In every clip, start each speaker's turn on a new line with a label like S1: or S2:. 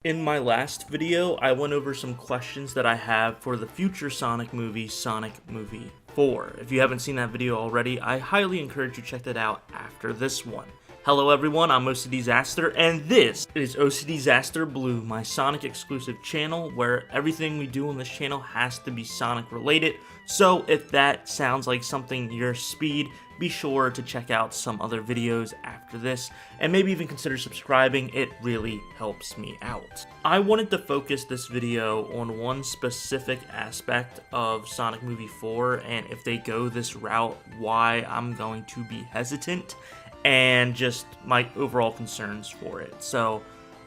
S1: In my last video, I went over some questions that I have for the future Sonic movie, Sonic Movie 4. If you haven't seen that video already, I highly encourage you to check that out after this one. Hello everyone, I'm OCDsaster, and this is OCDsaster Blue, my Sonic exclusive channel, where everything we do on this channel has to be Sonic related. So if that sounds like something your speed, be sure to check out some other videos after this, and maybe even consider subscribing. It really helps me out. I wanted to focus this video on one specific aspect of Sonic Movie 4, and if they go this route, why I'm going to be hesitant, and just my overall concerns for it. So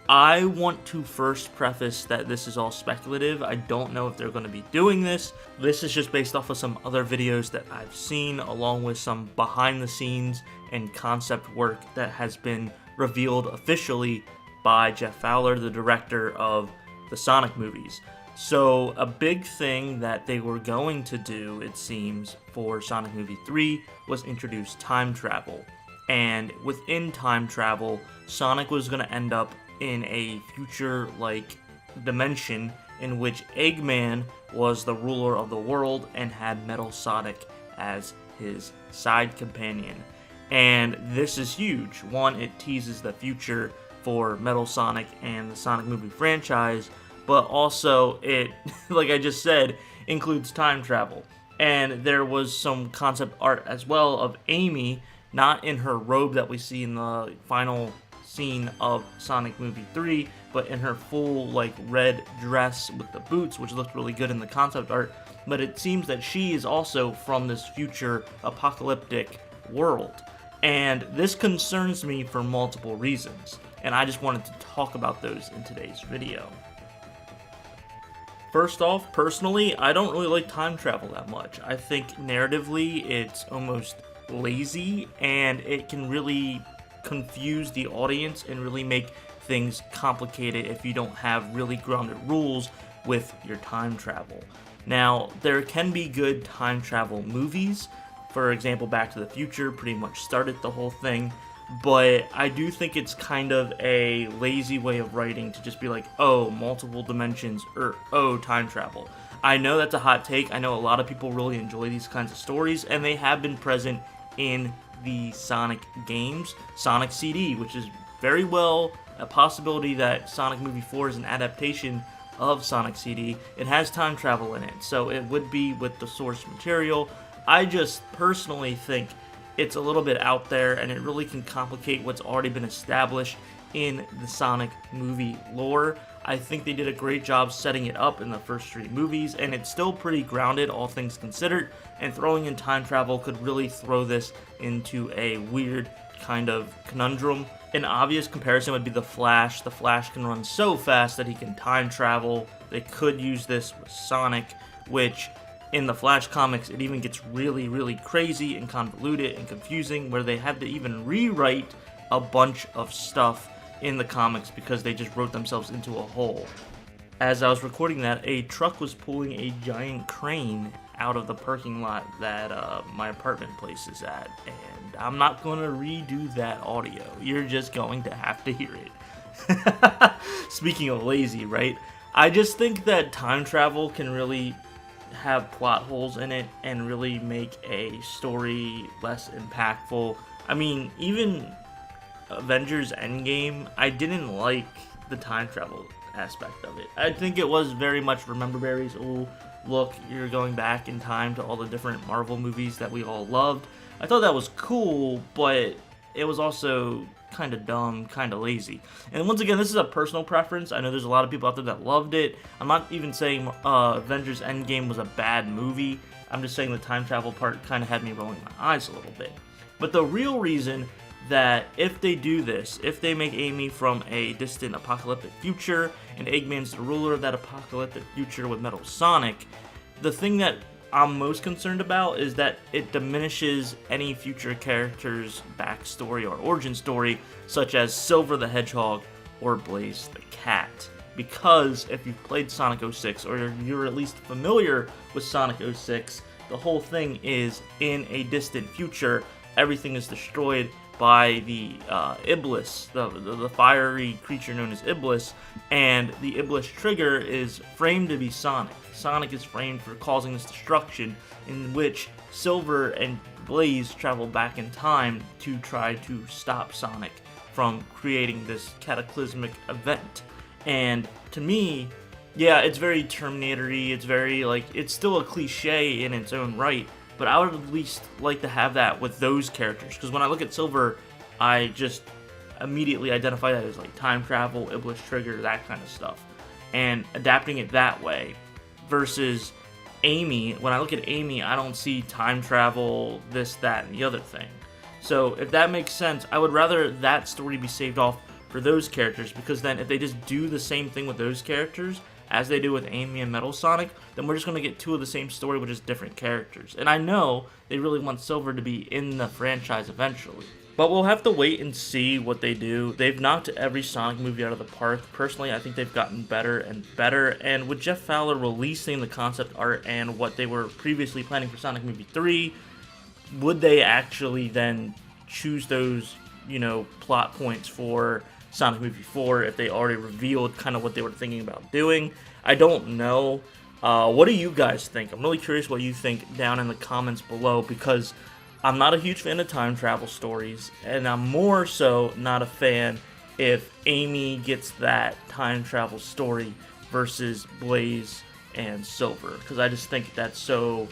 S1: I want to first preface that this is all speculative. I don't know if they're going to be doing this. This is just based off of some other videos that I've seen, along with some behind the scenes and concept work that has been revealed officially by Jeff Fowler, the director of the Sonic movies. So a big thing that they were going to do, it seems, for Sonic Movie 3 was introduce time travel. And within time travel, Sonic was going to end up in a future-like dimension in which Eggman was the ruler of the world and had Metal Sonic as his side companion. And this is huge. One, it teases the future for Metal Sonic and the Sonic movie franchise, but also it, like I just said, includes time travel. And there was some concept art as well of Amy, not in her robe that we see in the final scene of Sonic Movie 3, but in her full red dress with the boots, which looked really good in the concept art. But it seems that she is also from this future apocalyptic world, and this concerns me for multiple reasons, and I just wanted to talk about those in today's video. First off, personally, I don't really like time travel that much. I think narratively it's almost lazy, and it can really confuse the audience and really make things complicated if you don't have really grounded rules with your time travel. Now, there can be good time travel movies. For example, Back to the Future pretty much started the whole thing, but I do think it's kind of a lazy way of writing to just be like, oh, multiple dimensions, or oh, time travel. I know that's a hot take. I know a lot of people really enjoy these kinds of stories, and they have been present in the Sonic games. Sonic CD, which is very well a possibility that Sonic Movie 4 is an adaptation of Sonic CD. It has time travel in it, so it would be with the source material. I just personally think it's a little bit out there, and it really can complicate what's already been established in the Sonic movie lore. I think they did a great job setting it up in the first 3 movies, and it's still pretty grounded, all things considered, and throwing in time travel could really throw this into a weird kind of conundrum. An obvious comparison would be The Flash. The Flash can run so fast that he can time travel. They could use this with Sonic, which in the Flash comics, it even gets really, really crazy and convoluted and confusing, where they had to even rewrite a bunch of stuff in the comics because they just wrote themselves into a hole. As I was recording that, a truck was pulling a giant crane out of the parking lot that my apartment place is at, and I'm not going to redo that audio. You're just going to have to hear it. Speaking of lazy, right? I just think that time travel can really have plot holes in it and really make a story less impactful. I mean, even Avengers Endgame, I didn't like the time travel aspect of it. I think it was very much remember berries. Oh, look, you're going back in time to all the different Marvel movies that we all loved. I thought that was cool, but it was also kind of dumb, kind of lazy. And once again, this is a personal preference. I know there's a lot of people out there that loved it. I'm not even saying Avengers Endgame was a bad movie. I'm just saying the time travel part kind of had me rolling my eyes a little bit. But the real reason that if they do this, if they make Amy from a distant apocalyptic future and Eggman's the ruler of that apocalyptic future with Metal Sonic, the thing that I'm most concerned about is that it diminishes any future character's backstory or origin story, such as Silver the Hedgehog or Blaze the Cat. Because if you've played Sonic 06, or you're at least familiar with Sonic 06, the whole thing is in a distant future, everything is destroyed, by the Iblis, the fiery creature known as Iblis, and the Iblis trigger is framed to be Sonic. Sonic is framed for causing this destruction, in which Silver and Blaze travel back in time to try to stop Sonic from creating this cataclysmic event. And to me, yeah, it's very Terminator-y, it's very, like, it's still a cliche in its own right, but I would at least like to have that with those characters, because when I look at Silver, I just immediately identify that as, like, time travel, Iblis trigger, that kind of stuff, and adapting it that way, versus Amy. When I look at Amy, I don't see time travel, this, that, and the other thing. So if that makes sense, I would rather that story be saved off for those characters, because then if they just do the same thing with those characters as they do with Amy and Metal Sonic, then we're just going to get two of the same story with just different characters. And I know they really want Silver to be in the franchise eventually, but we'll have to wait and see what they do. They've knocked every Sonic movie out of the park. Personally, I think they've gotten better and better, and with Jeff Fowler releasing the concept art and what they were previously planning for Sonic Movie 3, would they actually then choose those, you know, plot points for Sonic Movie 4 if they already revealed kind of what they were thinking about doing? I don't know. What do you guys think? I'm really curious what you think down in the comments below, because I'm not a huge fan of time travel stories, and I'm more so not a fan if Amy gets that time travel story versus Blaze and Silver, because I just think that's so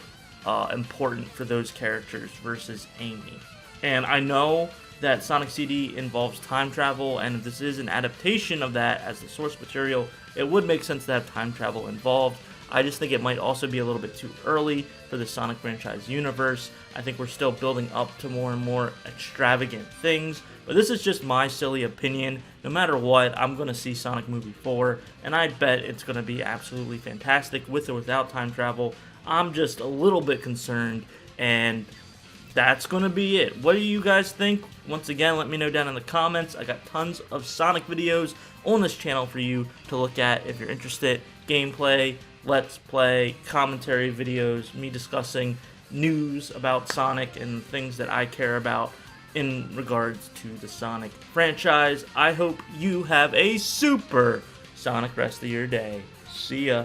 S1: important for those characters versus Amy. And I know that Sonic CD involves time travel, and if this is an adaptation of that as the source material, it would make sense to have time travel involved. I just think it might also be a little bit too early for the Sonic franchise universe. I think we're still building up to more and more extravagant things, but this is just my silly opinion. No matter what, I'm going to see Sonic Movie 4, and I bet it's going to be absolutely fantastic with or without time travel. I'm just a little bit concerned, and that's going to be it. What do you guys think? Once again, let me know down in the comments. I got tons of Sonic videos on this channel for you to look at if you're interested. Gameplay, let's play, commentary videos, me discussing news about Sonic and things that I care about in regards to the Sonic franchise. I hope you have a super Sonic rest of your day. See ya.